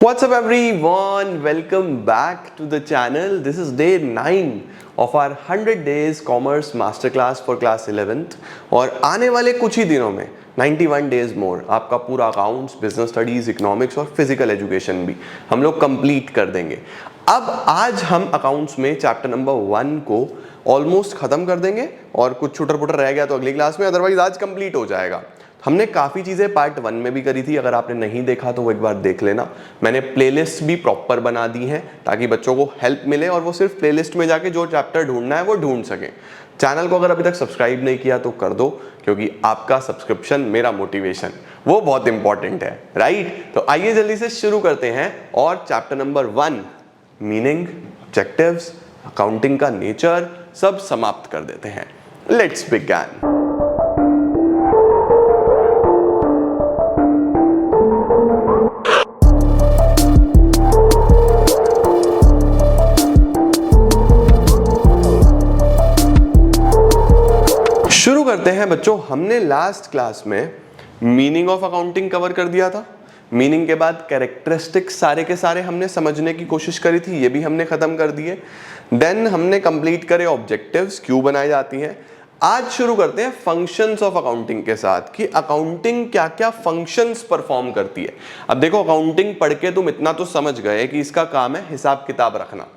What's up everyone? Welcome back to the channel. This is day 9 of our 100 days commerce masterclass for class 11th और आने वाले कुछ ही दिनों में 91 days more आपका पूरा अकाउंट्स, बिजनेस स्टडीज, इकोनॉमिक्स और फिजिकल एजुकेशन भी हम लोग कंप्लीट कर देंगे। अब आज हम अकाउंट्स में चैप्टर नंबर 1 को ऑलमोस्ट खत्म कर देंगे और कुछ छुटर पुटर रह गया तो अगली क्लास में, अदरवाइज आज कंप्लीट हो जाएगा। हमने काफ़ी चीज़ें पार्ट 1 में भी करी थी, अगर आपने नहीं देखा तो वो एक बार देख लेना। मैंने प्लेलिस्ट भी प्रॉपर बना दी है ताकि बच्चों को हेल्प मिले और वो सिर्फ प्लेलिस्ट में जाके जो चैप्टर ढूंढना है वो ढूंढ सके। चैनल को अगर अभी तक सब्सक्राइब नहीं किया तो कर दो, क्योंकि आपका सब्सक्रिप्शन मेरा मोटिवेशन, वो बहुत इंपॉर्टेंट है, राइट। तो आइए जल्दी से शुरू करते हैं और chapter number 1 meaning, objectives, accounting का नेचर सब समाप्त कर देते हैं। Let's begin. शुरू करते हैं बच्चों। हमने लास्ट क्लास में मीनिंग ऑफ अकाउंटिंग कवर कर दिया था। मीनिंग के बाद कैरेक्टरिस्टिक्स सारे के सारे हमने समझने की कोशिश करी थी, ये भी हमने खत्म कर दिए। देन हमने कंप्लीट करे ऑब्जेक्टिव्स, क्यों बनाई जाती हैं। आज शुरू करते हैं फंक्शंस ऑफ अकाउंटिंग के साथ कि अकाउंटिंग क्या क्या फंक्शंस परफॉर्म करती है। अब देखो, अकाउंटिंग पढ़ के तुम इतना तो समझ गए कि इसका काम है हिसाब किताब रखना,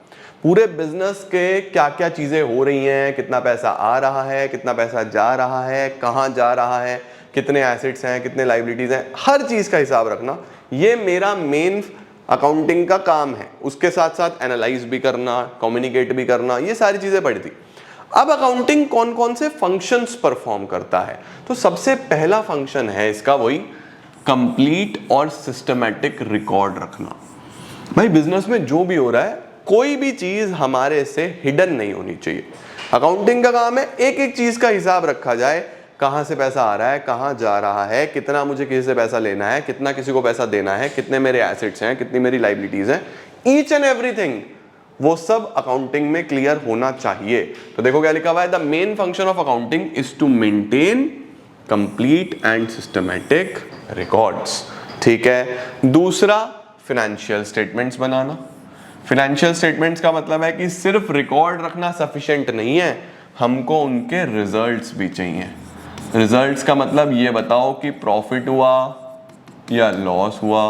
पूरे बिजनेस के क्या क्या चीजें हो रही हैं, कितना पैसा आ रहा है, कितना पैसा जा रहा है, कहाँ जा रहा है, कितने एसेट्स हैं, कितने लायबिलिटीज हैं, हर चीज का हिसाब रखना। ये मेरा मेन अकाउंटिंग का काम है। उसके साथ साथ एनालाइज भी करना, कम्युनिकेट भी करना, ये सारी चीजें पड़ी थी। अब अकाउंटिंग कौन कौन से फंक्शंस परफॉर्म करता है, तो सबसे पहला फंक्शन है इसका वही कंप्लीट और सिस्टमैटिक रिकॉर्ड रखना। भाई बिजनेस में जो भी हो रहा है, कोई भी चीज हमारे से हिडन नहीं होनी चाहिए। अकाउंटिंग का काम है एक एक चीज का हिसाब रखा जाए, कहां से पैसा आ रहा है, कहां जा रहा है, कितना मुझे किसी से पैसा लेना है, कितना किसी को पैसा देना है, कितने मेरे एसेट्स हैं, कितनी मेरी लायबिलिटीज हैं, ईच एंड एवरीथिंग वो सब अकाउंटिंग में क्लियर होना चाहिए। तो देखो क्या लिखा हुआ है, the main function of accounting is to maintain complete and systematic records. ठीक है। दूसरा, फाइनेंशियल स्टेटमेंट्स बनाना। फाइनेंशियल स्टेटमेंट्स का मतलब है कि सिर्फ रिकॉर्ड रखना सफिशिएंट नहीं है, हमको उनके रिजल्ट्स भी चाहिए। रिजल्ट्स का मतलब ये बताओ कि प्रॉफिट हुआ या लॉस हुआ,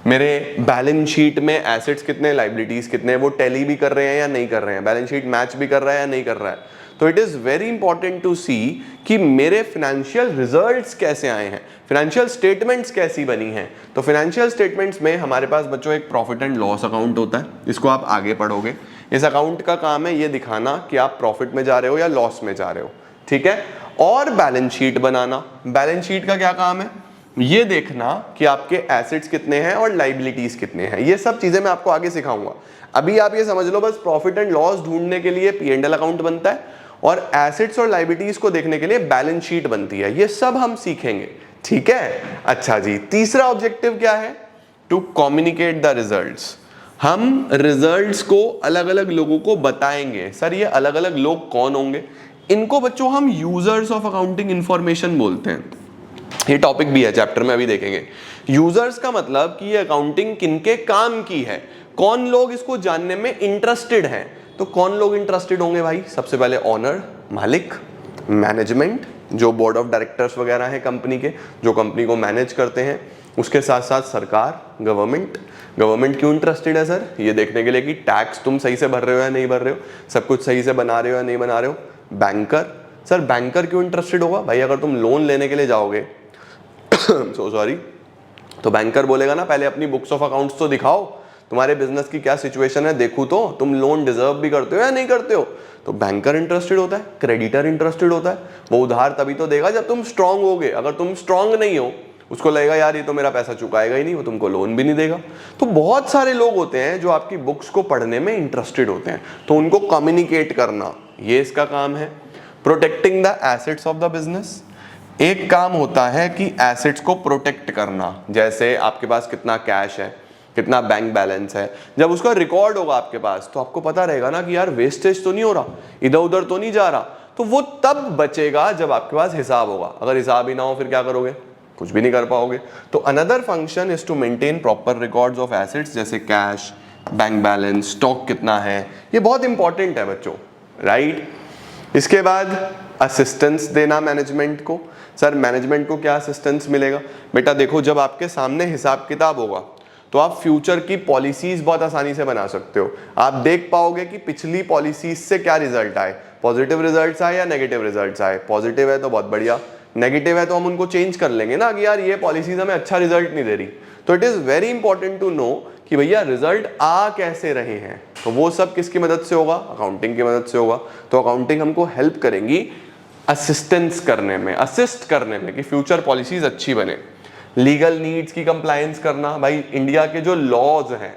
मेरे बैलेंस शीट में एसेट्स कितने, लायबिलिटीज कितने, वो टैली भी कर रहे हैं या नहीं कर रहे हैं, बैलेंस शीट मैच भी कर रहा है या नहीं कर रहा है। तो it is very important to see कि मेरे फाइनेंशियल रिजल्ट्स कैसे आए हैं, फाइनेंशियल स्टेटमेंट्स कैसी बनी हैं। तो फाइनेंशियल स्टेटमेंट्स में हमारे पास बच्चों एक प्रॉफिट एंड लॉस अकाउंट होता है, इसको आप आगे पढ़ोगे। इस अकाउंट का काम है ये दिखाना कि आप प्रॉफिट में जा रहे हो या लॉस में जा रहे हो, ठीक है। और बैलेंस शीट बनाना। बैलेंस शीट का क्या काम है, ये देखना कि आपके एसेट्स कितने हैं और लायबिलिटीज कितने हैं। ये सब चीजें मैं आपको आगे सिखाऊंगा। अभी आप ये समझ लो, बस प्रॉफिट एंड लॉस ढूंढने के लिए P&L अकाउंट बनता है और एसेट्स और लायबिलिटीज को देखने के लिए बैलेंस शीट बनती है। ये सब हम सीखेंगे, ठीक है। अच्छा जी, तीसरा ऑब्जेक्टिव क्या है, टू कम्युनिकेट द रिजल्ट्स। हम रिजल्ट्स को अलग अलग लोगों को बताएंगे। सर ये अलग अलग लोग कौन होंगे, इनको बच्चों हम यूजर्स ऑफ अकाउंटिंग इंफॉर्मेशन बोलते हैं। ये टॉपिक भी है चैप्टर में, अभी देखेंगे। यूजर्स का मतलब कि ये अकाउंटिंग किनके काम की है, कौन लोग इसको जानने में इंटरेस्टेड हैं। तो कौन लोग इंटरेस्टेड होंगे भाई, सबसे पहले ओनर, मालिक, मैनेजमेंट, जो बोर्ड ऑफ डायरेक्टर्स वगैरह हैं कंपनी के, जो कंपनी को मैनेज करते हैं। उसके साथ साथ सरकार, गवर्नमेंट। गवर्नमेंट क्यों इंटरेस्टेड है सर, ये देखने के लिए कि टैक्स तुम सही से भर रहे हो या नहीं भर रहे हो, सब कुछ सही से बना रहे हो या नहीं बना रहे हो। बैंकर, सर बैंकर क्यों इंटरेस्टेड होगा, भाई अगर तुम लोन लेने के लिए जाओगे सो सॉरी, तो बैंकर बोलेगा ना पहले अपनी बुक्स ऑफ अकाउंट्स तो दिखाओ, तुम्हारे बिजनेस की क्या सिचुएशन है देखूं तो, तुम लोन डिजर्व भी करते हो या नहीं करते हो। तो बैंकर इंटरेस्टेड होता है, क्रेडिटर इंटरेस्टेड होता है, वो उधार तभी तो देगा जब तुम स्ट्रांग होगे। अगर तुम स्ट्रांग नहीं हो, उसको लगेगा यार ये तो मेरा पैसा चुकाएगा ही नहीं, वो तुमको लोन भी नहीं देगा। तो बहुत सारे लोग होते हैं जो आपकी बुक्स को पढ़ने में इंटरेस्टेड होते हैं, तो उनको कम्युनिकेट करना ये इसका काम है। Protecting the assets of the business, एक काम होता है कि एसेट्स को प्रोटेक्ट करना। जैसे आपके पास कितना कैश है, कितना बैंक बैलेंस है, जब उसका रिकॉर्ड होगा आपके पास तो आपको पता रहेगा ना कि यार वेस्टेज तो नहीं हो रहा, इधर उधर तो नहीं जा रहा। तो वो तब बचेगा जब आपके पास हिसाब होगा। अगर हिसाब ही ना हो फिर क्या करोगे, कुछ भी नहीं कर पाओगे। तो another function is to maintain proper records of assets, जैसे कैश, बैंक बैलेंस, स्टॉक कितना है, ये बहुत इंपॉर्टेंट है बच्चों, राइट। इसके बाद असिस्टेंस देना मैनेजमेंट को। सर मैनेजमेंट को क्या असिस्टेंस मिलेगा? बेटा देखो, जब आपके सामने हिसाब किताब होगा तो आप फ्यूचर की पॉलिसीज बहुत आसानी से बना सकते हो। आप देख पाओगे कि पिछली पॉलिसीज से क्या रिजल्ट आए, पॉजिटिव रिजल्ट्स आए या नेगेटिव रिजल्ट्स आए। पॉजिटिव है तो बहुत बढ़िया, नेगेटिव है तो हम उनको चेंज कर लेंगे ना कि यार ये पॉलिसीज हमें अच्छा रिजल्ट नहीं दे रही। तो it is very important to know कि भैया रिजल्ट आ कैसे रहे हैं। तो वो सब किसकी मदद से होगा? अकाउंटिंग की मदद से होगा। तो अकाउंटिंग हमको हेल्प करेंगी असिस्टेंस करने में, असिस्ट करने में कि फ्यूचर पॉलिसीज अच्छी बने। लीगल नीड्स की कंप्लायंस करना, भाई इंडिया के जो लॉज हैं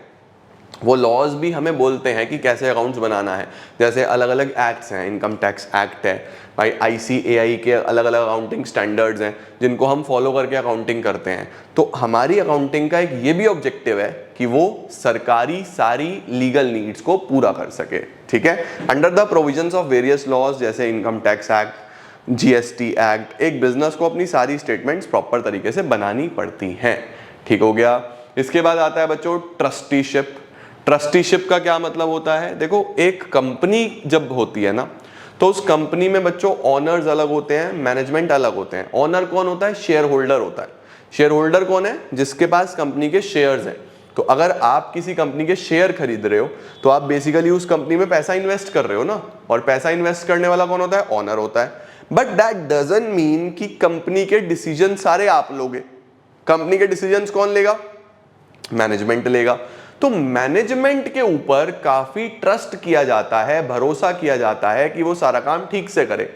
वो लॉज भी हमें बोलते हैं कि कैसे अकाउंट्स बनाना है। जैसे अलग अलग एक्ट्स हैं, इनकम टैक्स एक्ट है भाई, ICAI के अलग अलग अकाउंटिंग स्टैंडर्ड्स हैं जिनको हम फॉलो करके अकाउंटिंग करते हैं। तो हमारी अकाउंटिंग का एक ये भी ऑब्जेक्टिव है कि वो सरकारी सारी लीगल नीड्स को पूरा कर सके, ठीक है, under the provisions of various laws, जैसे income tax act, GST act. एक बिजनेस को अपनी सारी स्टेटमेंट्स प्रॉपर तरीके से बनानी पड़ती हैं, ठीक हो गया। इसके बाद आता है बच्चों ट्रस्टीशिप। ट्रस्टीशिप का क्या मतलब होता है? देखो, एक कंपनी जब होती है ना तो उस कंपनी में बच्चों ऑनर्स अलग होते हैं, मैनेजमेंट अलग होते हैं। ऑनर कौन होता है? शेयर होल्डर होता है। शेयर होल्डर कौन है? जिसके पास कंपनी के शेयर्स हैं। तो अगर आप किसी कंपनी के शेयर खरीद रहे हो तो आप बेसिकली उस कंपनी में पैसा इन्वेस्ट कर रहे हो ना, और पैसा इन्वेस्ट करने वाला कौन होता है? ऑनर होता है। बट दैट डजंट मीन कि कंपनी के डिसीजन सारे आप लोगे। कंपनी के डिसीजंस कौन लेगा? मैनेजमेंट लेगा। तो मैनेजमेंट के ऊपर काफी ट्रस्ट किया जाता है, भरोसा किया जाता है कि वो सारा काम ठीक से करे।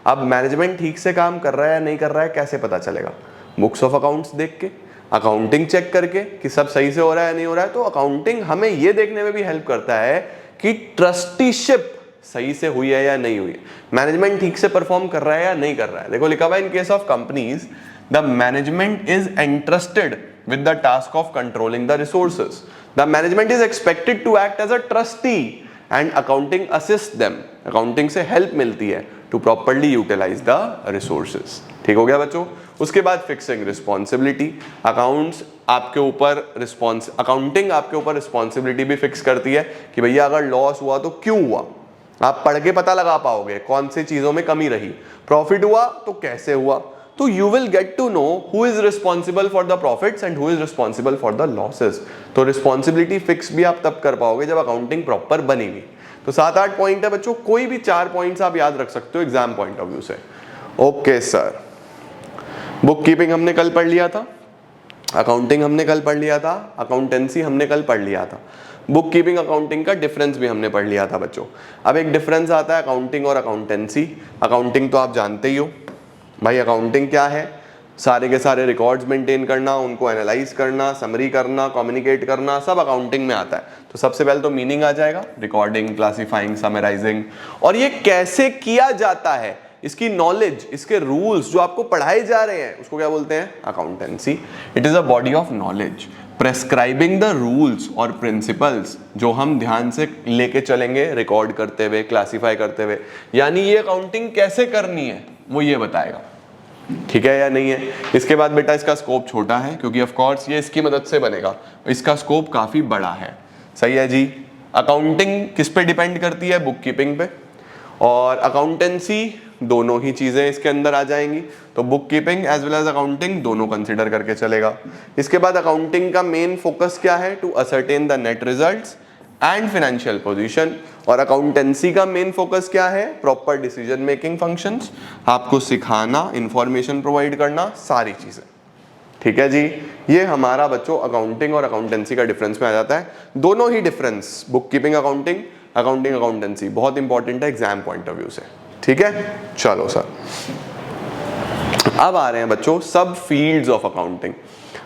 अब मैनेजमेंट ठीक से काम कर रहा है या नहीं कर रहा है कैसे पता चलेगा? बुक्स ऑफ अकाउंट्स देख के, अकाउंटिंग चेक करके कि सब सही से हो रहा है या नहीं हो रहा है। तो अकाउंटिंग हमें ये देखने में भी हेल्प करता है कि ट्रस्टीशिप सही से हुई है या नहीं हुई है, मैनेजमेंट ठीक से परफॉर्म कर रहा है या नहीं कर रहा है। देखो लिखा हुआ है, in case of companies the management is entrusted with the task of controlling the resources. The management is expected to act as a trustee and accounting assists them. Accounting से help मिलती है to properly utilize the resources. ठीक हो गया बच्चों? उसके बाद fixing responsibility. Accounts आपके ऊपर अकाउंटिंग आपके ऊपर रिस्पॉन्सिबिलिटी भी फिक्स करती है कि भैया अगर लॉस हुआ तो क्यों हुआ। आप पढ़ के पता लगा पाओगे कौन सी चीजों में कमी रही। प्रॉफिट हुआ तो कैसे हुआ। तो you will get to know who is responsible for the profits and who is responsible for the losses. तो रिस्पॉन्सिबिलिटी फिक्स भी आप तब कर पाओगे जब अकाउंटिंग प्रॉपर बनेगी। तो 7-8 पॉइंट है बच्चों, कोई भी 4 पॉइंट्स आप याद रख सकते हो एग्जाम पॉइंट ऑफ व्यू से। ओके सर, बुक कीपिंग हमने कल पढ़ लिया था, अकाउंटिंग हमने कल पढ़ लिया था, अकाउंटेंसी हमने कल पढ़ लिया था, बुक कीपिंग अकाउंटिंग का डिफरेंस भी हमने पढ़ लिया था बच्चों। अब एक डिफरेंस आता है अकाउंटिंग और अकाउंटेंसी। अकाउंटिंग तो आप जानते ही हो भाई, अकाउंटिंग क्या है? सारे के सारे रिकॉर्ड्स मेंटेन करना, उनको एनालाइज करना, समरी करना, कम्युनिकेट करना, सब अकाउंटिंग में आता है। तो सबसे पहले तो मीनिंग आ जाएगा, रिकॉर्डिंग, क्लासिफाइंग, समराइजिंग। और ये कैसे किया जाता है, इसकी नॉलेज, इसके रूल्स जो आपको पढ़ाए जा रहे हैं, उसको क्या बोलते हैं? Accountancy. It is a body of knowledge prescribing the rules और प्रिंसिपल्स जो हम ध्यान से लेके चलेंगे रिकॉर्ड करते हुए, क्लासिफाई करते हुए। यानी ये अकाउंटिंग कैसे करनी है वो ये बताएगा, ठीक है या नहीं है। इसके बाद बेटा इसका स्कोप छोटा है क्योंकि ऑफ कोर्स ये इसकी मदद से बनेगा, इसका स्कोप काफी बड़ा है। सही है जी। अकाउंटिंग किस पे डिपेंड करती है? बुक कीपिंग पे। और अकाउंटेंसी, दोनों ही चीजें इसके अंदर आ जाएंगी। तो bookkeeping as well as accounting दोनों कंसिडर करके चलेगा। इसके बाद अकाउंटिंग का मेन फोकस क्या है? To ascertain the net results and financial position. और अकाउंटेंसी का मेन फोकस क्या है? प्रॉपर डिसीजन मेकिंग फंक्शंस, आपको सिखाना, इंफॉर्मेशन प्रोवाइड करना, सारी चीजें। ठीक है जी। ये हमारा बच्चों अकाउंटिंग और अकाउंटेंसी का डिफरेंस में आ जाता है। दोनों ही difference, book keeping accounting, accounting accountancy, बहुत इंपॉर्टेंट है एग्जाम पॉइंट ऑफ व्यू से। ठीक है, चलो सर। अब आ रहे हैं बच्चों सब फील्ड्स ऑफ अकाउंटिंग।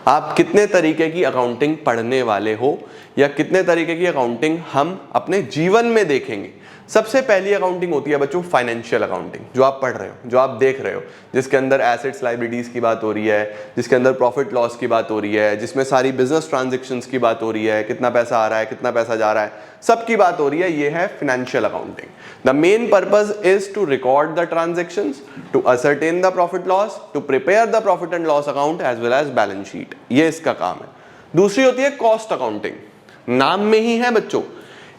आप कितने तरीके की अकाउंटिंग पढ़ने वाले हो या कितने तरीके की अकाउंटिंग हम अपने जीवन में देखेंगे। सबसे पहली अकाउंटिंग होती है बच्चों फाइनेंशियल अकाउंटिंग, जो आप पढ़ रहे हो, जो आप देख रहे हो, जिसके अंदर एसेट्स लायबिलिटीज की बात हो रही है, जिसके अंदर प्रॉफिट लॉस की बात हो रही है, जिसमें सारी बिजनेस ट्रांजेक्शंस की बात हो रही है, कितना पैसा आ रहा है, कितना पैसा जा रहा है, सब की बात हो रही है। ये है financial accounting. The main purpose is to record the transactions, to ascertain the profit loss, to prepare the profit and loss account as well as balance sheet. ये इसका काम है। दूसरी होती है कॉस्ट अकाउंटिंग, नाम में ही है बच्चों।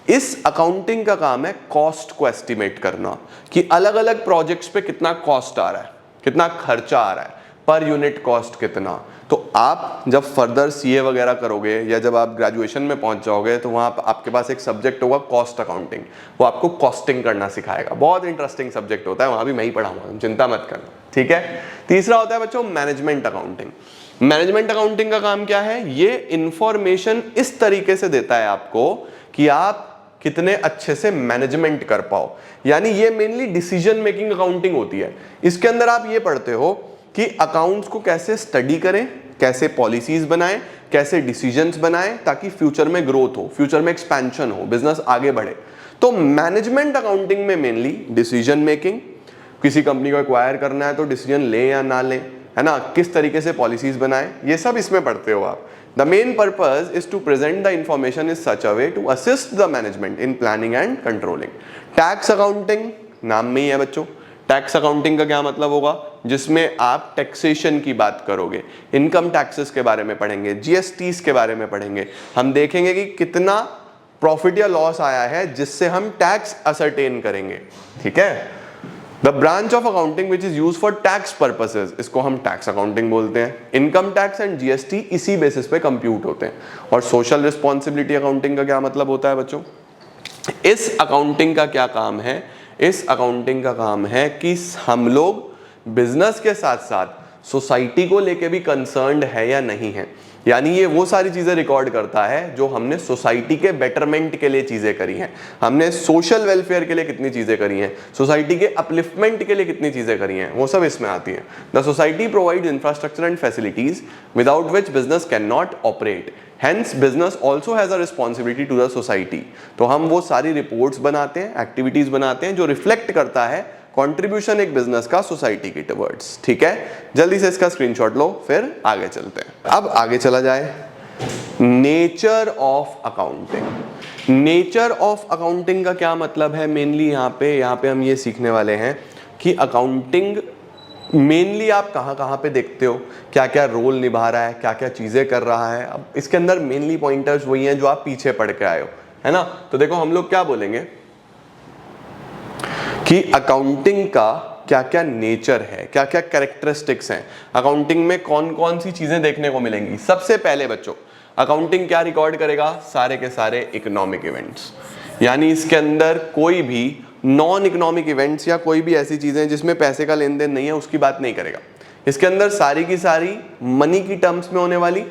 इस अकाउंटिंग का काम है कॉस्ट को एस्टिमेट करना कि अलग अलग प्रोजेक्ट्स पे कितना कॉस्ट आ रहा है, कितना खर्चा आ रहा है, पर यूनिट कॉस्ट कितना। तो आप जब फर्दर सीए वगैरह करोगे या जब आप ग्रेजुएशन में पहुंच जाओगे तो वहां आपके पास एक सब्जेक्ट होगा कॉस्ट अकाउंटिंग, वो आपको कॉस्टिंग करना सिखाएगा। बहुत इंटरेस्टिंग सब्जेक्ट होता है, वहां भी मैं ही पढ़ाऊंगा, चिंता मत करना, ठीक है। तीसरा होता है बच्चों मैनेजमेंट अकाउंटिंग। मैनेजमेंट अकाउंटिंग का काम क्या है? ये इंफॉर्मेशन इस तरीके से देता है आपको कि आप कितने अच्छे से मैनेजमेंट कर पाओ, यानी ये मेनली डिसीजन मेकिंग अकाउंटिंग होती है। इसके अंदर आप ये पढ़ते हो कि अकाउंट्स को कैसे स्टडी करें, कैसे पॉलिसीज बनाएं, कैसे डिसीजंस बनाएं ताकि फ्यूचर में ग्रोथ हो, फ्यूचर में एक्सपेंशन हो, बिजनेस आगे बढ़े। तो मैनेजमेंट अकाउंटिंग में मेनली डिसीजन मेकिंग, किसी कंपनी को एक्वायर करना है तो डिसीजन लें या ना लें, है ना, किस तरीके से पॉलिसीज बनाएं, ये सब इसमें पढ़ते हो आप। The main purpose is to present the information in such a way to assist the management in planning and controlling. Tax accounting नाम में ही है बच्चों। टैक्स अकाउंटिंग का क्या मतलब होगा? जिसमें आप टैक्सेशन की बात करोगे, इनकम टैक्सेस के बारे में पढ़ेंगे, जीएसटीज के बारे में पढ़ेंगे। हम देखेंगे कि कितना प्रॉफिट या लॉस आया है जिससे हम टैक्स असरटेन करेंगे, ठीक है। The branch of accounting which is use for tax purposes, इसको हम टैक्स अकाउंटिंग बोलते हैं। इनकम टैक्स एंड जीएसटी इसी बेसिस पे कंप्यूट होते हैं। और सोशल रिस्पॉन्सिबिलिटी अकाउंटिंग का क्या मतलब होता है बच्चों? इस अकाउंटिंग का क्या काम है? इस अकाउंटिंग का काम है कि हम लोग बिजनेस के साथ साथ सोसाइटी को लेके भी कंसर्न्ड है या नहीं है। यानी ये वो सारी चीजें रिकॉर्ड करता है जो हमने सोसाइटी के बेटरमेंट के लिए चीजें करी हैं, हमने सोशल वेलफेयर के लिए कितनी चीजें करी हैं, सोसाइटी के अपलिफ्टमेंट के लिए कितनी चीजें करी हैं, वो सब इसमें आती हैं। The society provides infrastructure and facilities without which business can not operate, hence business also has a responsibility to the society. तो हम वो सारी रिपोर्ट्स बनाते हैं, एक्टिविटीज बनाते हैं जो रिफ्लेक्ट करता है कंट्रीब्यूशन एक बिजनेस का सोसाइटी की टुवर्ड्स, ठीक है। जल्दी से इसका स्क्रीनशॉट लो, फिर आगे चलते हैं। अब आगे चला जाए, nature of accounting. Nature of accounting का क्या मतलब है? मेनली यहाँ पे हम ये सीखने वाले हैं कि अकाउंटिंग मेनली आप कहाँ पे देखते हो, क्या क्या रोल निभा रहा है, क्या क्या चीजें कर रहा है। अब इसके अंदर मेनली पॉइंटर्स वही हैं जो आप पीछे पढ़ के आए हो, है ना। तो देखो हम लोग क्या बोलेंगे कि अकाउंटिंग का क्या क्या नेचर है, क्या क्या कैरेक्टरिस्टिक्स हैं, अकाउंटिंग में कौन कौन सी चीजें देखने को मिलेंगी। सबसे पहले बच्चों अकाउंटिंग क्या रिकॉर्ड करेगा? सारे के सारे इकोनॉमिक इवेंट्स, यानी इसके अंदर कोई भी नॉन इकोनॉमिक इवेंट्स या कोई भी ऐसी चीजें जिसमें पैसे का लेन देन नहीं है उसकी बात नहीं करेगा। इसके अंदर सारी की सारी मनी की टर्म्स में होने वाली,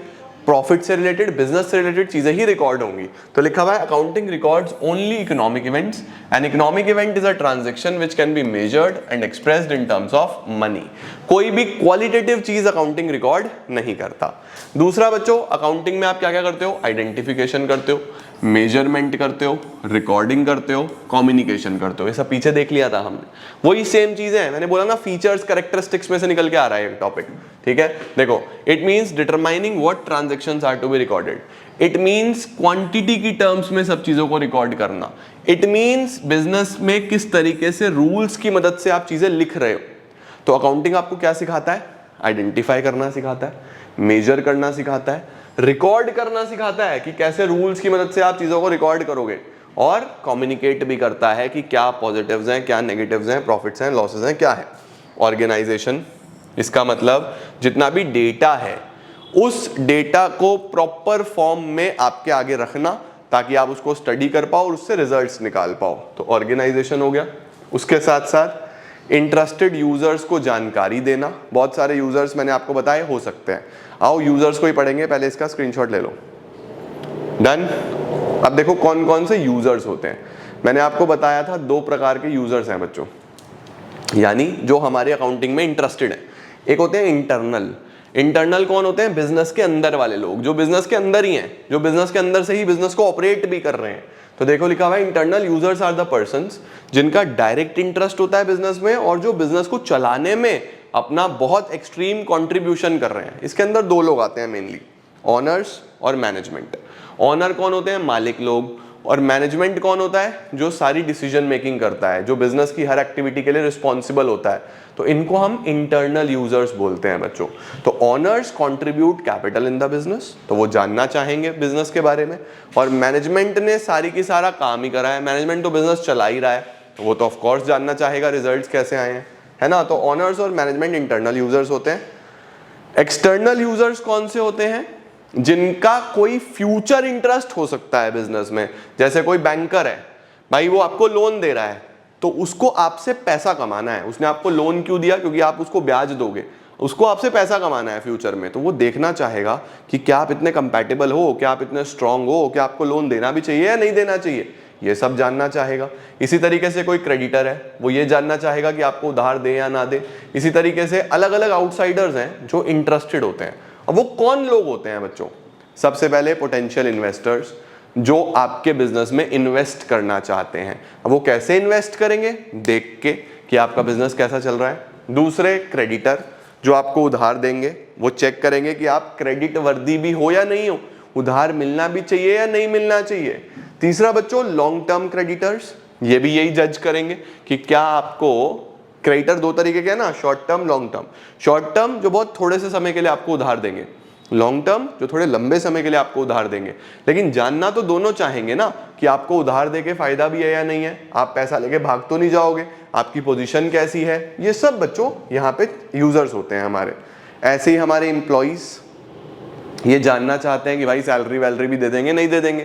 प्रॉफिट से रिलेटेड, बिजनेस से रिलेटेड चीजें ही रिकॉर्ड होंगी। तो लिखा हुआ है accounting records only economic events. An economic event is a transaction which can be measured and expressed in terms of money. कोई भी क्वालिटेटिव चीज अकाउंटिंग रिकॉर्ड नहीं करता। दूसरा बच्चों अकाउंटिंग में आप क्या क्या करते हो? आइडेंटिफिकेशन करते हो, मेजरमेंट करते हो, रिकॉर्डिंग करते हो, कम्युनिकेशन करते हो। ये सब पीछे देख लिया था हमने, वही सेम चीजें हैं। मैंने बोला ना फीचर्स कैरेक्टरिस्टिक्स में से निकल के आ रहा है एक टॉपिक, ठीक है। देखो it means determining what transactions are to be recorded. It means quantity की टर्म्स में सब चीजों को रिकॉर्ड करना। इट मींस बिजनेस में किस तरीके से रूल्स की मदद से आप चीजें लिख रहे हो। तो अकाउंटिंग आपको क्या सिखाता है? आइडेंटिफाई करना सिखाता है, मेजर करना सिखाता है, रिकॉर्ड करना सिखाता है कि कैसे रूल्स की मदद से आप चीजों को रिकॉर्ड करोगे, और कम्युनिकेट भी करता है कि क्या पॉजिटिव्स हैं, क्या नेगेटिव्स हैं, प्रॉफिट्स हैं, लॉसेस हैं, क्या है। ऑर्गेनाइजेशन, इसका मतलब जितना भी डेटा है उस डेटा को प्रॉपर फॉर्म में आपके आगे रखना ताकि आप उसको स्टडी कर पाओ और उससे रिजल्ट्स निकाल पाओ, तो ऑर्गेनाइजेशन हो गया। उसके साथ साथ इंटरेस्टेड यूजर्स को जानकारी देना। बहुत सारे यूजर्स मैंने आपको बताए हो सकते हैं, आओ यूजर्स को ही पढ़ेंगे। पहले इसका स्क्रीनशॉट ले लो, डन। अब देखो कौन कौन से यूजर्स होते हैं। मैंने आपको बताया था 2 प्रकार के यूजर्स हैं बच्चों, यानी जो हमारे अकाउंटिंग में इंटरेस्टेड है। एक होते हैं इंटरनल। इंटरनल कौन होते हैं? बिजनेस के अंदर वाले लोग, जो बिजनेस के अंदर ही हैं, जो बिजनेस के अंदर से ही बिजनेस को ऑपरेट भी कर रहे हैं। तो देखो लिखा हुआ है internal users are the persons जिनका डायरेक्ट इंटरेस्ट होता है बिजनेस में और जो बिजनेस को चलाने में अपना बहुत एक्सट्रीम कंट्रीब्यूशन कर रहे हैं। इसके अंदर दो लोग आते हैं मेनली, ऑनर्स और मैनेजमेंट। ऑनर कौन होते हैं? मालिक लोग। और मैनेजमेंट कौन होता है? जो सारी डिसीजन मेकिंग करता है, जो बिजनेस की हर एक्टिविटी के लिए रिस्पॉन्सिबल होता है। तो इनको हम इंटरनल यूजर्स बोलते हैं बच्चों। तो honours contribute capital in the business, तो वो जानना चाहेंगे बिजनेस के बारे में। और मैनेजमेंट ने सारी की सारा काम ही करा है, मैनेजमेंट तो बिजनेस चला ही रहा है, तो वो तो ऑफ कोर्स जानना चाहेगा रिजल्ट्स कैसे आए हैं, है ना। तो ऑनर्स और मैनेजमेंट इंटरनल यूजर्स होते हैं। एक्सटर्नल यूजर्स कौन से होते हैं? जिनका कोई फ्यूचर इंटरेस्ट हो सकता है बिजनेस में। जैसे कोई बैंकर है भाई, वो आपको लोन दे रहा है, तो उसको आपसे पैसा कमाना है। उसने आपको लोन क्यों दिया? क्योंकि आप उसको ब्याज दोगे, उसको आपसे पैसा कमाना है फ्यूचर में। तो वो देखना चाहेगा कि क्या आप इतने कंपैटिबल हो, क्या आप इतने स्ट्रांग हो, क्या आपको लोन देना भी चाहिए या नहीं देना चाहिए, ये सब जानना चाहेगा। इसी तरीके से कोई क्रेडिटर है, वो ये जानना चाहेगा कि आपको उधार दे या ना दे। इसी तरीके से अलग अलग आउटसाइडर्स हैं जो इंटरेस्टेड होते हैं। अब वो कौन लोग होते हैं बच्चों? सबसे पहले पोटेंशियल इन्वेस्टर्स, जो आपके बिजनेस में इन्वेस्ट करना चाहते हैं। अब वो कैसे इन्वेस्ट करेंगे? देख के कि आपका बिजनेस कैसा चल रहा है। दूसरे क्रेडिटर, जो आपको उधार देंगे, वो चेक करेंगे कि आप क्रेडिट वर्दी भी हो या नहीं हो, उधार मिलना भी चाहिए या नहीं मिलना चाहिए। तीसरा बच्चों लॉन्ग टर्म क्रेडिटर्स, ये भी यही जज करेंगे कि क्या आपको, क्रेडिटर दो तरीके के हैं ना, short term, long term. Short term जो बहुत थोड़े से समय के लिए आपको उधार देंगे, लॉन्ग टर्म जो थोड़े लंबे समय के लिए आपको उधार देंगे। लेकिन जानना तो दोनों चाहेंगे ना कि आपको उधार देके फायदा भी है या नहीं है, आप पैसा लेके भाग तो नहीं जाओगे, आपकी पोजीशन कैसी है। ये सब बच्चों यहाँ पे यूजर्स होते हैं हमारे। ऐसे ही हमारे एम्प्लॉइज ये जानना चाहते हैं कि भाई सैलरी वैलरी भी दे देंगे नहीं दे देंगे।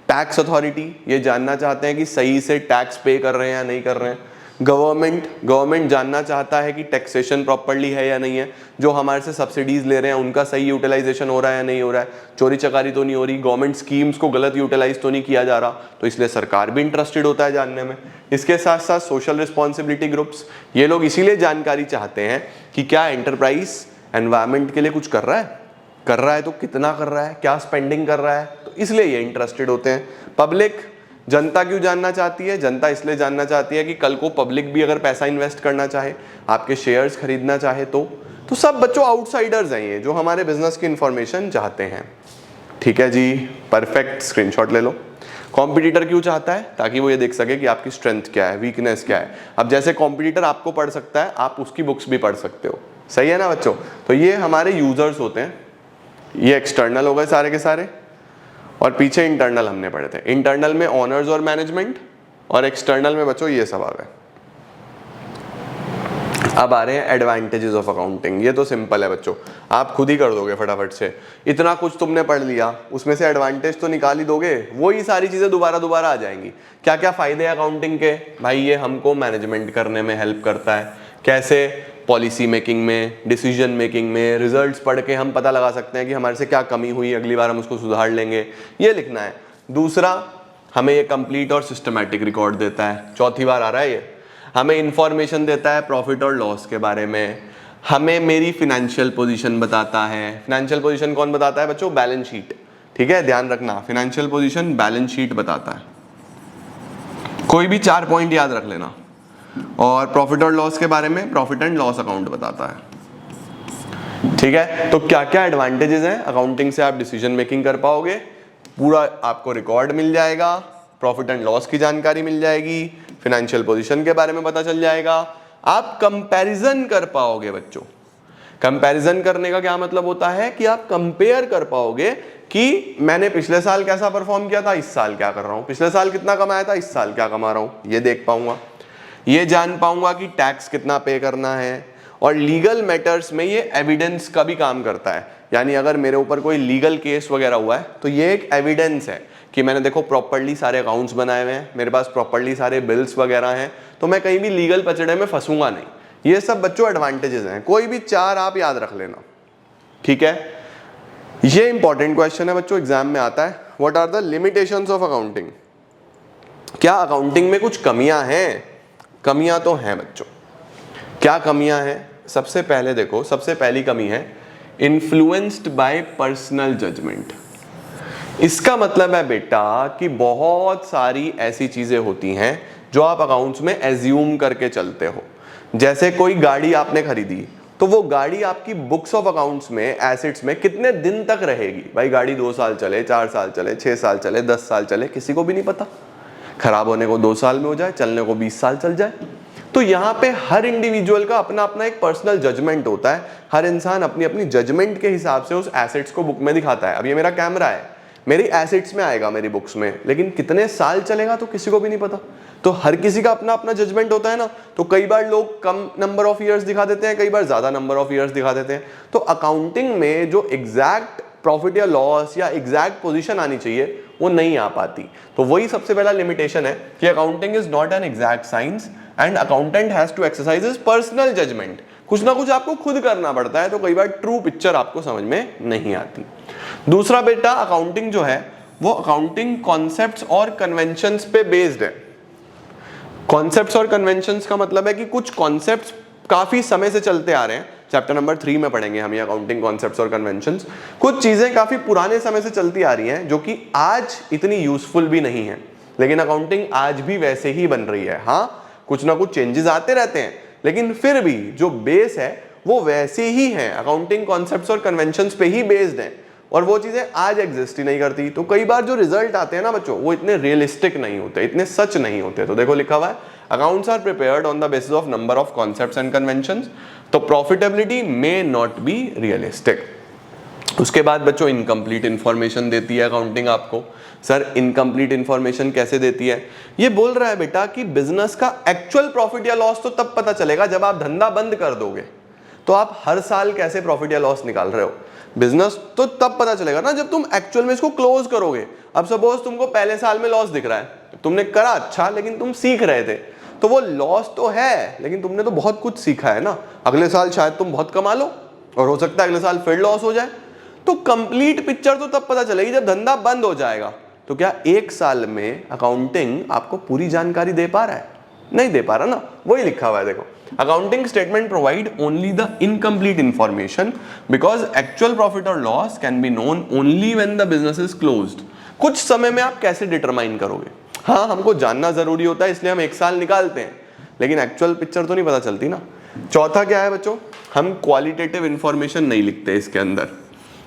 टैक्स अथॉरिटी ये जानना चाहते हैं कि सही से टैक्स पे कर रहे हैं या नहीं कर रहे हैं। गवर्नमेंट जानना चाहता है कि टैक्सेशन प्रॉपर्ली है या नहीं है, जो हमारे से सब्सिडीज ले रहे हैं उनका सही यूटिलाइजेशन हो रहा है या नहीं हो रहा है, चोरी चकारी तो नहीं हो रही, गवर्नमेंट स्कीम्स को गलत यूटिलाइज तो नहीं किया जा रहा। तो इसलिए सरकार भी इंटरेस्टेड होता है जानने में। इसके साथ साथ सोशल रिस्पॉन्सिबिलिटी ग्रुप्स, ये लोग इसीलिए जानकारी चाहते हैं कि क्या एंटरप्राइज एनवायरमेंट के लिए कुछ कर रहा है तो कितना कर रहा है, क्या स्पेंडिंग कर रहा है, तो इसलिए ये इंटरेस्टेड होते हैं। पब्लिक, जनता क्यों जानना चाहती है? जनता इसलिए जानना चाहती है कि कल को पब्लिक भी अगर पैसा इन्वेस्ट करना चाहे, आपके शेयर्स खरीदना चाहे तो सब बच्चों आउटसाइडर्स हैं ये, जो हमारे बिजनेस की इंफॉर्मेशन चाहते हैं। ठीक है जी, परफेक्ट, स्क्रीनशॉट ले लो। कॉम्पिटिटर क्यों चाहता है? ताकि वो ये देख सके कि आपकी स्ट्रेंथ क्या है, वीकनेस क्या है। अब जैसे कॉम्पिटिटर आपको पढ़ सकता है, आप उसकी बुक्स भी पढ़ सकते हो, सही है ना बच्चों। तो ये हमारे यूजर्स होते हैं। ये एक्सटर्नल हो गए सारे के सारे, और पीछे इंटरनल हमने पढ़े थे। इंटरनल में ऑनर्स और मैनेजमेंट, और एक्सटर्नल में बच्चों ये सब आ गए। अब आ रहे हैं एडवांटेजेस ऑफ अकाउंटिंग। ये तो सिंपल है बच्चों, आप खुद ही कर दोगे फटाफट से। इतना कुछ तुमने पढ़ लिया, उसमें से एडवांटेज तो निकाल ही दोगे, वही सारी चीजें दोबारा आ जाएंगी। क्या क्या फायदे हैं अकाउंटिंग के? भाई ये हमको मैनेजमेंट करने में हेल्प करता है। कैसे? पॉलिसी मेकिंग में, डिसीजन मेकिंग में। रिजल्ट्स पढ़ के हम पता लगा सकते हैं कि हमारे से क्या कमी हुई, अगली बार हम उसको सुधार लेंगे, ये लिखना है। दूसरा, हमें ये कंप्लीट और सिस्टमैटिक रिकॉर्ड देता है, चौथी बार आ रहा है ये। हमें इंफॉर्मेशन देता है प्रॉफिट और लॉस के बारे में। हमें मेरी फिनेंशियल पोजीशन बताता है। फिनेंशियल पोजीशन कौन बताता है बच्चों? Balance sheet. ठीक है, ध्यान रखना, फिनेंशियल पोजीशन बैलेंस शीट बताता है। कोई भी 4 पॉइंट याद रख लेना। और प्रॉफिट और लॉस के बारे में प्रॉफिट एंड लॉस अकाउंट बताता है। ठीक है, तो क्या क्या एडवांटेजेस हैं अकाउंटिंग से? आप डिसीजन मेकिंग कर पाओगे, पूरा आपको रिकॉर्ड मिल जाएगा, प्रॉफिट एंड लॉस की जानकारी मिल जाएगी, फिनेंशियल पोजीशन के बारे में पता चल जाएगा, आप कंपैरिजन कर पाओगे बच्चों। कंपैरिजन करने का क्या मतलब होता है? कि आप कंपेयर कर पाओगे कि मैंने पिछले साल कैसा परफॉर्म किया था, इस साल क्या कर रहा हूं, पिछले साल कितना कमाया था, इस साल क्या कमा रहा हूं, ये देख पाऊंगा। ये जान पाऊंगा कि टैक्स कितना पे करना है। और लीगल मैटर्स में ये एविडेंस का भी काम करता है। यानी अगर मेरे ऊपर कोई लीगल केस वगैरह हुआ है तो ये एक एविडेंस है कि मैंने देखो प्रॉपर्ली सारे अकाउंट्स बनाए हुए हैं, मेरे पास प्रॉपर्ली सारे बिल्स वगैरह हैं, तो मैं कहीं भी लीगल पचड़े में फंसूंगा नहीं। ये सब बच्चों एडवांटेजेस हैं। कोई भी 4 आप याद रख लेना। ठीक है, ये इंपॉर्टेंट क्वेश्चन है बच्चों, एग्जाम में आता है। What are the limitations of accounting? क्या अकाउंटिंग में कुछ कमियां हैं? कमियां तो हैं बच्चों। क्या कमियां हैं? सबसे पहले देखो, सबसे पहली कमी है इन्फ्लुएंस्ड बाय पर्सनल जजमेंट। इसका मतलब है बेटा कि बहुत सारी ऐसी चीजें होती हैं जो आप अकाउंट्स में एज्यूम करके चलते हो। जैसे कोई गाड़ी आपने खरीदी, तो वो गाड़ी आपकी बुक्स ऑफ अकाउंट्स में, एसेट्स में कितने दिन तक रहेगी? भाई गाड़ी 2 साल चले, 4 साल चले, 6 साल चले, 10 साल चले, किसी को भी नहीं पता। खराब होने को 2 साल में हो जाए, चलने को 20 साल चल जाए। तो यहाँ पे हर इंडिविजुअल का अपना अपना एक पर्सनल जजमेंट होता है। हर इंसान अपनी अपनी जजमेंट के हिसाब से उस एसेट्स को बुक में दिखाता है। अब ये मेरा कैमरा है, मेरी एसेट्स में आएगा, मेरी बुक्स में, लेकिन कितने साल चलेगा तो किसी को भी नहीं पता। तो हर किसी का अपना अपना जजमेंट होता है ना। तो कई बार लोग कम नंबर ऑफ ईयर्स दिखा देते हैं, कई बार ज्यादा नंबर ऑफ ईयर्स दिखा देते हैं। तो अकाउंटिंग में जो एग्जैक्ट प्रॉफिट या लॉस या एग्जैक्ट पोजीशन आनी चाहिए वो नहीं आ पाती। तो वही सबसे पहला लिमिटेशन है कि accounting is not an exact science and accountant has to exercise his personal judgement. कुछ ना कुछ आपको खुद करना पड़ता है, तो कई बार ट्रू पिक्चर आपको समझ में नहीं आती। दूसरा बेटा, अकाउंटिंग जो है वो अकाउंटिंग कॉन्सेप्ट्स और कन्वेंशंस पे बेस्ड है। कॉन्सेप्ट्स और कन्वेंशंस का मतलब है कि कुछ कॉन्सेप्ट्स काफी समय से चलते आ रहे हैं। चैप्टर नंबर 3 में पढ़ेंगे हम ये अकाउंटिंग कॉन्सेप्ट्स और कन्वेंशंस। कुछ चीजें काफी पुराने समय से चलती आ रही हैं जो कि आज इतनी यूजफुल भी नहीं है, लेकिन अकाउंटिंग आज भी वैसे ही बन रही है। हाँ, कुछ ना कुछ चेंजेस आते रहते हैं, लेकिन फिर भी जो बेस है वो वैसे ही है, अकाउंटिंग कॉन्सेप्ट्स और कन्वेंशंस पे ही बेस्ड है, और वो चीजें आज एग्जिस्ट ही नहीं करती। तो कई बार जो रिजल्ट आते हैं ना बच्चों, वो इतने रियलिस्टिक नहीं होते, इतने सच नहीं होते। तो देखो लिखा हुआ है, accounts are prepared on the basis of number of concepts and conventions, तो profitability may not be realistic. उसके बाद बच्चों इनकम्प्लीट इंफॉर्मेशन देती है अकाउंटिंग आपको। सर इनकम्प्लीट इंफॉर्मेशन कैसे देती है? ये बोल रहा है बेटा कि बिजनेस का एक्चुअल प्रॉफिट या लॉस तो तब पता चलेगा जब आप धंधा बंद कर दोगे। तो आप हर साल कैसे प्रॉफिट या लॉस निकाल रहे हो? बिजनेस तो तब पता चलेगा ना जब तुम एक्चुअल में इसको क्लोज करोगे। अब सपोज तुमको पहले साल में लॉस दिख रहा है, तुमने करा अच्छा, लेकिन तुम सीख रहे थे, तो वो लॉस तो है, लेकिन तुमने तो बहुत कुछ सीखा है ना। अगले साल शायद तुम बहुत कमा लो, और हो सकता है अगले साल फिर लॉस हो जाए। तो कंप्लीट पिक्चर तो तब पता चलेगी जब धंधा बंद हो जाएगा। तो क्या 1 साल में अकाउंटिंग आपको पूरी जानकारी दे पा रहा है? नहीं दे पा रहा ना। वही लिखा हुआ है देखो, accounting statement provide only the incomplete information because actual profit और loss can be known only when the business is closed. कुछ समय में आप कैसे डिटरमाइन करोगे? हाँ, हमको जानना जरूरी होता है, इसलिए हम 1 साल निकालते हैं, लेकिन एक्चुअल पिक्चर तो नहीं पता चलती ना। चौथा क्या है बच्चों? हम क्वालिटेटिव इंफॉर्मेशन नहीं लिखते इसके अंदर।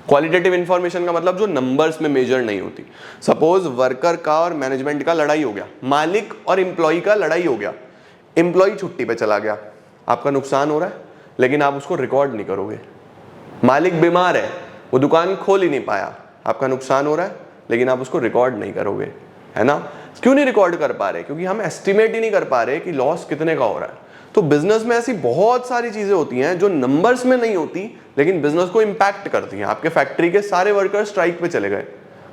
क्वालिटेटिव इंफॉर्मेशन का मतलब जो नंबर्स में मेजर नहीं होती। सपोज वर्कर का और मैनेजमेंट का लड़ाई हो गया, मालिक और एम्प्लॉय का लड़ाई हो गया, एम्प्लॉय छुट्टी पे चला गया, आपका नुकसान हो रहा है, लेकिन आप उसको रिकॉर्ड नहीं करोगे। मालिक बीमार है, वो दुकान खोल ही नहीं पाया, आपका नुकसान हो रहा है, लेकिन आप उसको रिकॉर्ड नहीं करोगे, है ना। क्यों नहीं रिकॉर्ड कर पा रहे? क्योंकि हम एस्टिमेट ही नहीं कर पा रहे कि लॉस कितने का हो रहा है। तो बिजनेस में ऐसी बहुत सारी चीजें होती हैं जो नंबर्स में नहीं होती, लेकिन बिजनेस को इंपैक्ट करती हैं। आपके फैक्ट्री के सारे वर्कर स्ट्राइक पे चले गए,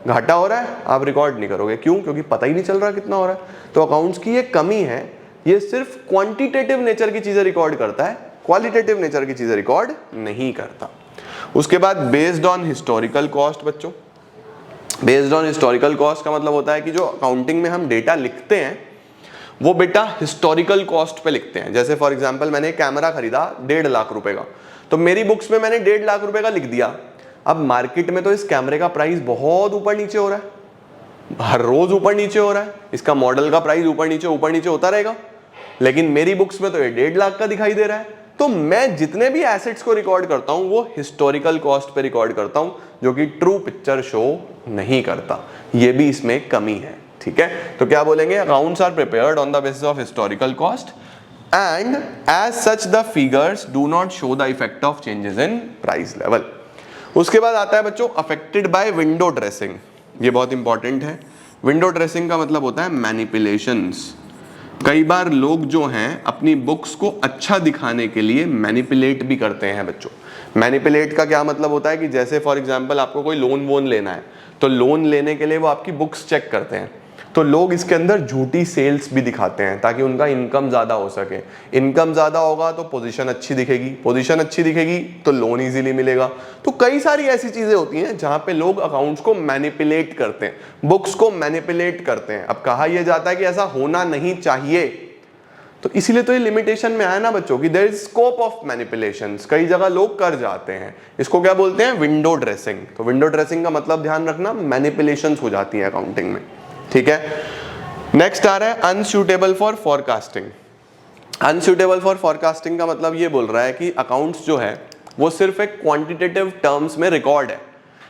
घाटा हो रहा है, आप रिकॉर्ड नहीं करोगे। क्यों? क्योंकि पता ही नहीं चल रहा कितना हो रहा है। तो अकाउंट्स की ये कमी है, ये सिर्फ क्वांटिटेटिव नेचर की चीजें रिकॉर्ड करता है, क्वालिटेटिव नेचर की चीजें रिकॉर्ड नहीं करता। उसके बाद बेस्ड ऑन हिस्टोरिकल कॉस्ट बच्चों। बेस्ड ऑन हिस्टोरिकल कॉस्ट का मतलब होता है कि जो अकाउंटिंग में हम डेटा लिखते हैं वो बेटा हिस्टोरिकल कॉस्ट पे लिखते हैं। जैसे फॉर एग्जांपल मैंने कैमरा खरीदा 1.5 लाख रुपए का, तो मेरी बुक्स में मैंने 1.5 लाख रुपए का लिख दिया। अब मार्केट में तो इस कैमरे का प्राइस बहुत ऊपर नीचे हो रहा है, हर रोज ऊपर नीचे हो रहा है, इसका मॉडल का प्राइस ऊपर नीचे होता रहेगा, लेकिन मेरी बुक्स में तो ये 1.5 लाख का दिखाई दे रहा है। तो मैं जितने भी एसेट्स को रिकॉर्ड करता हूं वो हिस्टोरिकल कॉस्ट पे रिकॉर्ड करता हूं, जो कि ट्रू पिक्चर शो नहीं करता। ये भी इसमें कमी है, ठीक है। तो क्या बोलेंगे? Accounts are prepared on the basis of historical cost and as such the figures do not show the effect of changes in price level. उसके बाद आता है बच्चों अफेक्टेड बाय विंडो ड्रेसिंग। ये बहुत इंपॉर्टेंट है। विंडो ड्रेसिंग का मतलब होता है मैनिपुलेशंस। कई बार लोग जो हैं अपनी बुक्स को अच्छा दिखाने के लिए मैनिपुलेट भी करते हैं बच्चों। मैनिपुलेट का क्या मतलब होता है कि जैसे फॉर एग्जांपल आपको कोई लोन वोन लेना है, तो लोन लेने के लिए वो आपकी बुक्स चेक करते हैं, तो लोग इसके अंदर झूठी सेल्स भी दिखाते हैं ताकि उनका इनकम ज्यादा हो सके। इनकम ज्यादा होगा तो पोजीशन अच्छी दिखेगी, पोजीशन अच्छी दिखेगी तो लोन इजीली मिलेगा। तो कई सारी ऐसी चीजें होती हैं जहां पे लोग अकाउंट्स को मैनिपुलेट करते हैं, बुक्स को मैनिपुलेट करते हैं। अब कहा यह जाता है कि ऐसा होना नहीं चाहिए, तो इसीलिए तो ये लिमिटेशन में आया ना बच्चों कि there is scope of manipulations, कई जगह लोग कर जाते हैं। इसको क्या बोलते हैं? Window dressing. तो विंडो ड्रेसिंग का मतलब ध्यान रखना, मैनिपुलेशंस हो जाती है अकाउंटिंग में, ठीक है। नेक्स्ट आ रहा है unsuitable for forecasting. Unsuitable for forecasting का मतलब ये बोल रहा है कि अकाउंट्स जो है वो सिर्फ एक क्वांटिटेटिव टर्म्स में रिकॉर्ड है।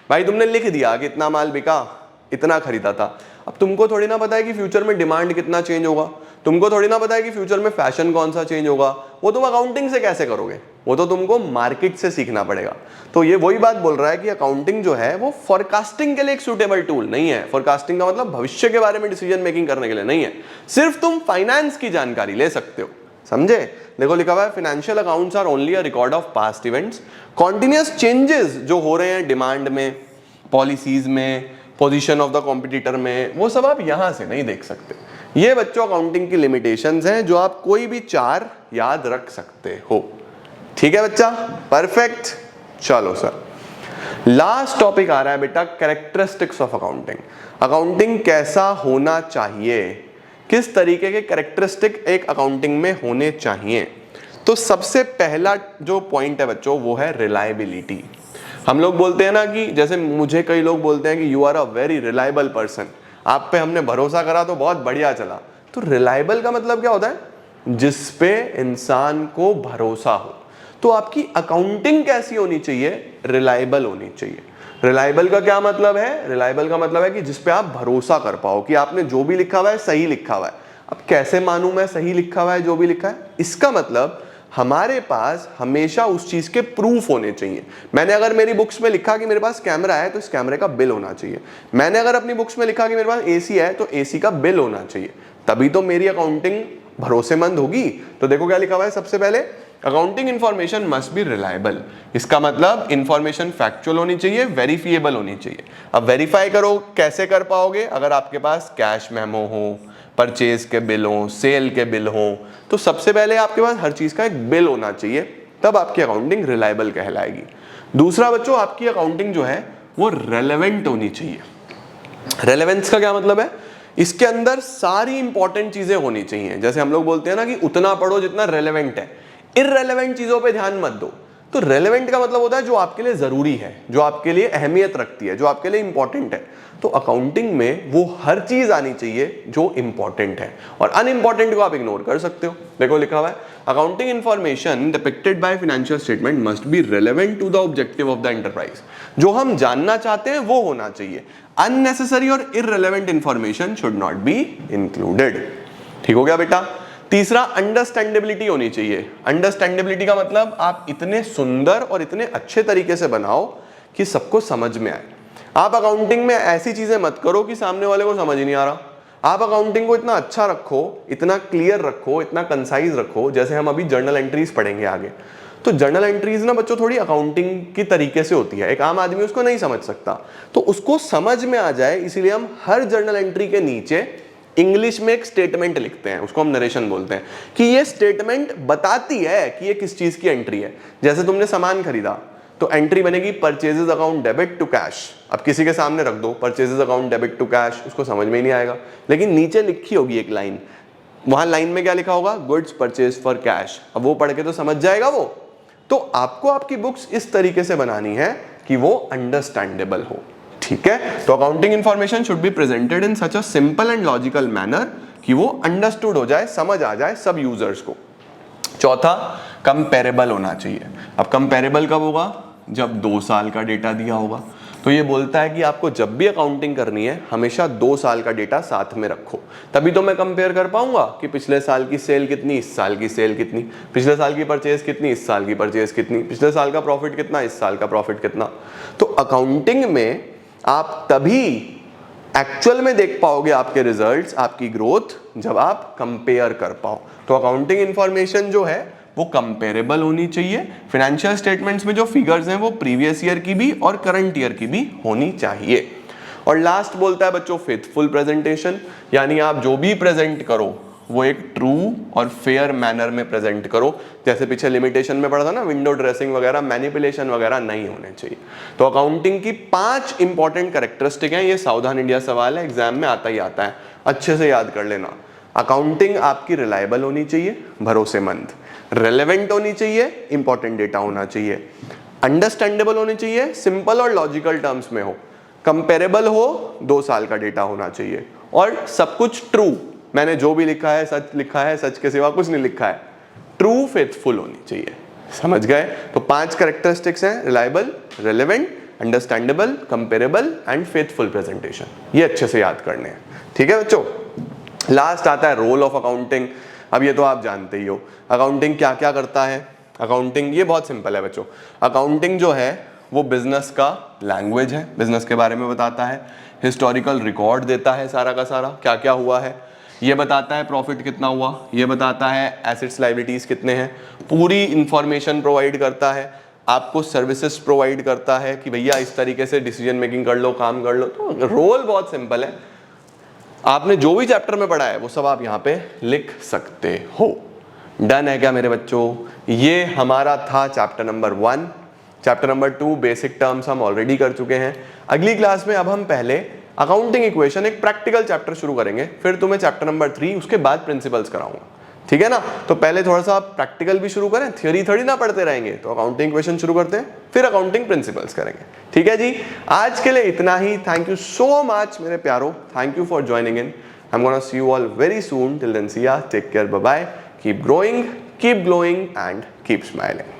भाई तुमने लिख दिया कि इतना माल बिका, इतना खरीदा था, अब तुमको थोड़ी ना पता है कि फ्यूचर में डिमांड कितना चेंज होगा, तुमको थोड़ी ना पता है कि फ्यूचर में फैशन कौन सा चेंज होगा। वो तुम अकाउंटिंग से कैसे करोगे? वो तो तुमको मार्केट से सीखना पड़ेगा। तो ये वही बात बोल रहा है कि अकाउंटिंग जो है वो फॉरकास्टिंग के लिए एक सूटेबल टूल नहीं है। फॉरकास्टिंग का मतलब भविष्य के बारे में डिसीजन मेकिंग करने के लिए नहीं है, सिर्फ तुम फाइनेंस की जानकारी ले सकते हो, समझे। देखो लिखा हुआ है financial accounts are only a record of past events, continuous changes जो हो रहे हैं डिमांड में, पॉलिसीज में, पोजीशन ऑफ द कॉम्पिटिटर में, वो सब आप यहां से नहीं देख सकते। ये बच्चों अकाउंटिंग की लिमिटेशंस हैं जो आप कोई भी 4 याद रख सकते हो, ठीक है बच्चा, परफेक्ट। चलो सर, लास्ट टॉपिक आ रहा है बेटा कैरेक्टरिस्टिक्स ऑफ अकाउंटिंग। अकाउंटिंग कैसा होना चाहिए, किस तरीके के कैरेक्टरिस्टिक एक अकाउंटिंग में होने चाहिए। तो सबसे पहला जो पॉइंट है बच्चों वो है रिलायबिलिटी। हम लोग बोलते हैं ना कि जैसे मुझे कई लोग बोलते हैं कि you are a very reliable person, आप पे हमने भरोसा करा तो बहुत बढ़िया चला। तो रिलायबल का मतलब क्या होता है? जिस पे इंसान को भरोसा हो। तो आपकी अकाउंटिंग कैसी होनी चाहिए? रिलायबल होनी चाहिए। रिलायबल का क्या मतलब है? रिलायबल का मतलब है कि जिस पे आप भरोसा कर पाओ कि आपने जो भी लिखा हुआ है सही लिखा हुआ है। अब कैसे मानूं मैं सही लिखा हुआ है जो भी लिखा है? इसका मतलब हमारे पास हमेशा उस चीज के प्रूफ होने चाहिए। मैंने अगर मेरी बुक्स में लिखा कि मेरे पास कैमरा है तो इस कैमरे का बिल होना चाहिए। मैंने अगर अपनी बुक्स में लिखा कि मेरे पास एसी है तो एसी का बिल होना चाहिए, तभी तो मेरी अकाउंटिंग भरोसेमंद होगी। तो देखो क्या लिखा हुआ है, सबसे पहले accounting information must be reliable. इसका मतलब इंफॉर्मेशन फैक्चुअल होनी चाहिए, वेरीफिएबल होनी चाहिए। अब वेरीफाई करो, कैसे कर पाओगे? अगर आपके पास कैश मेमो हो, परचेज के बिल हो, सेल के बिल हो, तो सबसे पहले आपके पास हर चीज का एक बिल होना चाहिए, तब आपकी अकाउंटिंग रिलायबल कहलाएगी। दूसरा बच्चों, आपकी अकाउंटिंग जो है वो रेलेवेंट होनी चाहिए। रेलेवेंस का क्या मतलब है? इसके अंदर सारी इंपॉर्टेंट चीजें होनी चाहिए। जैसे हम लोग बोलते हैं ना कि उतना पढ़ो जितना रेलेवेंट है, इररेलेवेंट चीजों पे ध्यान मत दो। तो रेलेवेंट का मतलब होता है जो आपके लिए जरूरी है, जो आपके लिए अहमियत रखती है, जो आपके लिए इंपॉर्टेंट है। तो अकाउंटिंग में वो हर चीज आनी चाहिए जो इंपॉर्टेंट है, और अनइंपॉर्टेंट को आप इग्नोर कर सकते हो। देखो लिखा हुआ है accounting information depicted by financial statement must be relevant to the objective of the enterprise. जो हम जानना चाहते हैं वो होना चाहिए। अननेसेसरी और irrelevant information should not be included. ठीक हो गया बेटा। तीसरा, अंडरस्टैंडेबिलिटी होनी चाहिए। अंडरस्टैंडेबिलिटी का मतलब आप इतने सुंदर और इतने अच्छे तरीके से बनाओ कि सबको समझ में आए। आप अकाउंटिंग में ऐसी चीजें मत करो कि सामने वाले को समझ ही नहीं आ रहा। आप अकाउंटिंग को इतना अच्छा रखो, इतना क्लियर रखो, इतना कंसाइज रखो। जैसे हम अभी जर्नल एंट्रीज पढ़ेंगे आगे, तो जर्नल एंट्रीज ना बच्चों थोड़ी अकाउंटिंग की तरीके से होती है, एक आम आदमी उसको नहीं समझ सकता। तो उसको समझ में आ जाए इसीलिए हम हर जर्नल एंट्री के नीचे इंग्लिश में एक स्टेटमेंट लिखते हैं, उसको हम नरेशन बोलते हैं, कि ये स्टेटमेंट बताती है कि ये किस चीज की एंट्री है। जैसे तुमने सामान खरीदा तो एंट्री बनेगी purchases account debit to cash. अब किसी के सामने रख दो purchases account debit to cash, उसको समझ में ही नहीं आएगा, लेकिन नीचे लिखी होगी एक लाइन, वहां लाइन में क्या लिखा होगा? Goods purchase for cash. अब वो पढ़ के तो समझ जाएगा वो। तो आपको आपकी बुक्स इस तरीके से बनानी है कि वो अंडरस्टैंडेबल हो। ठीक है, तो accounting information should be presented in such a simple and logical manner कि वो अंडरस्टूड हो जाए, समझ आ जाए सब यूजर्स को। चौथा, कंपेरेबल होना चाहिए। अब कंपेरेबल कब होगा? जब 2 साल का डेटा दिया होगा। तो ये बोलता है कि आपको जब भी अकाउंटिंग करनी है हमेशा 2 साल का डेटा साथ में रखो, तभी तो मैं कंपेयर कर पाऊंगा कि पिछले साल की सेल कितनी, इस साल की सेल कितनी, पिछले साल की परचेज कितनी, इस साल की परचेज कितनी, पिछले साल का प्रॉफिट कितना, इस साल का प्रॉफिट कितना। तो अकाउंटिंग में आप तभी एक्चुअल में देख पाओगे आपके रिजल्ट्स, आपकी ग्रोथ, जब आप कंपेयर कर पाओ। तो अकाउंटिंग इंफॉर्मेशन जो है वो कंपेरेबल होनी चाहिए। फाइनेंशियल स्टेटमेंट्स में जो फिगर्स हैं वो प्रीवियस ईयर की भी और करंट ईयर की भी होनी चाहिए। और लास्ट बोलता है बच्चों फेथफुल प्रेजेंटेशन, यानी आप जो भी प्रेजेंट करो वो एक ट्रू और फेयर मैनर में प्रेजेंट करो। जैसे पीछे लिमिटेशन में पढ़ा था ना, विंडो ड्रेसिंग वगैरह, मैनिपुलेशन वगैरह नहीं होने चाहिए। तो अकाउंटिंग की 5 इंपॉर्टेंट कैरेक्टरिस्टिक हैं। ये सावधान इंडिया सवाल है, एग्जाम में आता ही आता है, अच्छे से याद कर लेना। अकाउंटिंग आपकी रिलायबल होनी चाहिए, भरोसेमंद, रेलेवेंट होनी चाहिए, इंपॉर्टेंट डेटा होना चाहिए, अंडरस्टैंडेबल होनी चाहिए, सिंपल और लॉजिकल टर्म्स में हो, कंपेरेबल हो, 2 साल का डेटा होना चाहिए, और सब कुछ ट्रू, मैंने जो भी लिखा है सच लिखा है, सच के सिवा कुछ नहीं लिखा है, ट्रू फेथफुल होनी चाहिए। समझ गए? तो 5 कैरेक्टरिस्टिक्स हैं, reliable, relevant, understandable, comparable and faithful presentation. ये अच्छे से याद करने हैं, ठीक है बच्चों। लास्ट आता है रोल ऑफ अकाउंटिंग। अब ये तो आप जानते ही हो अकाउंटिंग क्या क्या करता है। अकाउंटिंग ये बहुत सिंपल है बच्चों। अकाउंटिंग जो है वो बिजनेस का लैंग्वेज है, बिजनेस के बारे में बताता है, हिस्टोरिकल रिकॉर्ड देता है सारा का सारा, क्या क्या हुआ है, ये बताता है प्रॉफिट कितना हुआ, ये बताता है एसेट्स लायबिलिटीज कितने हैं, पूरी इंफॉर्मेशन प्रोवाइड करता है, आपको सर्विसेज प्रोवाइड करता है कि भैया इस तरीके से डिसीजन मेकिंग कर लो, काम कर लो। तो रोल बहुत सिंपल है, आपने जो भी चैप्टर में पढ़ा है वो सब आप यहाँ पे लिख सकते हो। डन है क्या मेरे बच्चों? ये हमारा था chapter number 1। Chapter number 2 basic terms हम ऑलरेडी कर चुके हैं। अगली क्लास में अब हम पहले अकाउंटिंग इक्वेशन, एक प्रैक्टिकल चैप्टर शुरू करेंगे, फिर तुम्हें चैप्टर नंबर 3, उसके बाद प्रिंसिपल्स कराऊंगा, ठीक है ना। तो पहले थोड़ा सा प्रैक्टिकल भी शुरू करें, थ्योरी थोड़ी ना पढ़ते रहेंगे। तो अकाउंटिंग इक्वेशन शुरू करते हैं, फिर अकाउंटिंग प्रिंसिपल्स करेंगे, ठीक है जी। आज के लिए इतना ही। थैंक यू सो मच मेरे प्यारो, thank you for joining in. I am gonna see you all very soon. Till then see ya, take care, bye bye, keep growing, keep glowing and keep smiling.